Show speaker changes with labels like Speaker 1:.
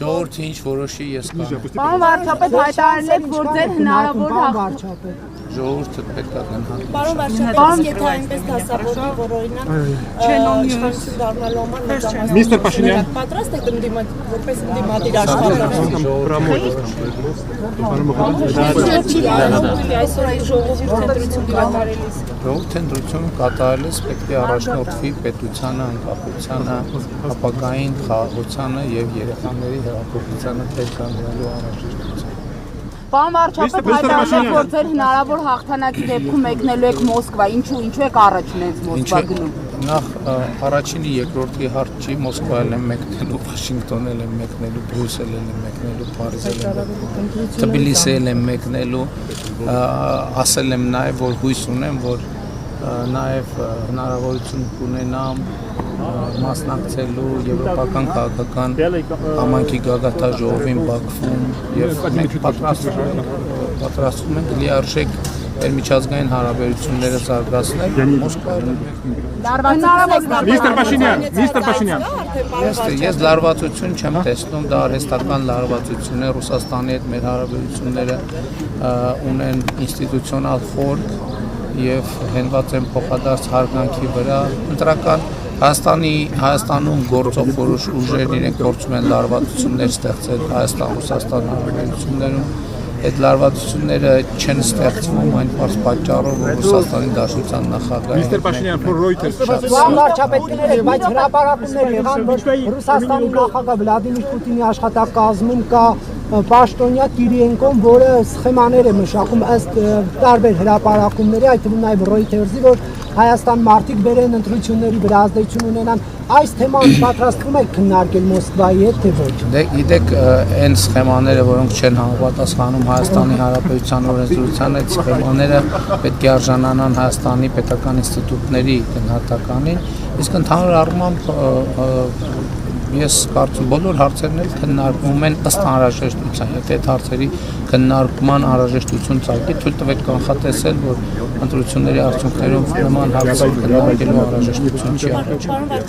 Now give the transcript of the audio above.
Speaker 1: Ժողովուրդը ինչ որոշի ես կանեմ։
Speaker 2: Պարոն վարչապետ, հայտարարել եք, որ ձեր հնարավոր
Speaker 1: Ժողովուրդը պետք է գնահատի։
Speaker 3: Պարոն վարչապետ, եթե այնպես դասավորվի, որ օրինակ իշխանություն դառնալու համար մեծամասնություն
Speaker 4: Միստր Փաշինյան
Speaker 3: պատրաստ եք որպես ընդդիմադիր աշխատել։ Այսօր այդ ժողովուրդ ընտրություն կատարելիս։
Speaker 1: Ժողովուրդ ընտրությունը կատարելիս պետք է առաջնորդվի պետությանը, անկախությանը, ապագային խաղաղությանը եւ երեխաների հեղափոխությանը պետք է դնելու անհրաժեշտություն։
Speaker 2: Պարոն վարչապետ, հայտարարել եք, որ ձեր հնարավոր հաղթանակի դեպքում մեկնելու եք Մոսկվա, ինչու եք առաջին հենց Մոսկվա գնում։
Speaker 1: Նախ առաջինի երկրորդի հարց չի, Մոսկվայել եմ մեկնելու, Վաշինգտոնել եմ մեկնելու, Բրյուսել եմ մեկնելու, Փարիզել եմ մեկնելու, Թբիլիսիել եմ մեկնելու, ասել եմ նաև, որ հույս ունեմ, որ նաև հնարավորություն կունենամ մասնակցելու եվրոպական քաղաքական համայնքի գագաթաժողովին Բաքվում եւ մենք պատրաստվում ենք լիարժեք միջազգային հարաբերությունները զարգացնել Մոսկվայում։
Speaker 4: Միստր Փաշինյան
Speaker 1: Ես լարվածություն չեմ տեսնում, դա արհեստական լարվածություն է, Ռուսաստանի հետ մեր հարաբերությունները ունեն ինստիտուցիոնալ խորք եւ հենված են փոխադարձ հարգանքի վրա, ընտրական Հայաստանում գործող որոշ ուժեր իրենք փորձում են լարվածություններ ստեղծել Հայաստան-Ռուսաստան հարաբերություններում, այդ լարվածությունները չեն ստեղծվում այն պարզ պատճառով, որ Ռուսաստանի Դաշնության նախագահը
Speaker 4: Միստր Փաշինյան for Reuters
Speaker 5: վարչապետները, բայց հրապարակումներ եղան, որ Ռուսաստանի նախագահ Վլադիմիր Պուտինի աշխատակազմում կա Պաշտոնյա Կիրիենկոն, որը սխեմաներ է մշակում ըստ տարբեր հրապարակումների, այդ թվում նաև Reuters-ի, որ Հայաստան մարդիկ բերեն ընտրությունների վրա ազդեցություն ունենան, այս թեման պատրաստվում եք քննարկել Մոսկվայի հետ, թե ոչ։
Speaker 1: Գիտեք, այն սխեմաները, որոնք չեն համապատասխանում Հայաստանի Հանրապետության օրենսդրությանը, այդ սխեմաները պետք է արժանանան Հայաստանի պետական ինստիտուտների գնահատականին, իսկ ընդհանուր առմամբ ես կարծում բոլոր հարցերն էլ քննարկվում են ըստ անհրաժեշտության, եթե այդ հարցերի քննարկման անհրաժեշտություն ծագի, թույլ տվեք կանխատեսել, որ ընտրությունների արդյունքներով նման հարցեր քննարկելու անհրաժեշտություն չի առաջանում։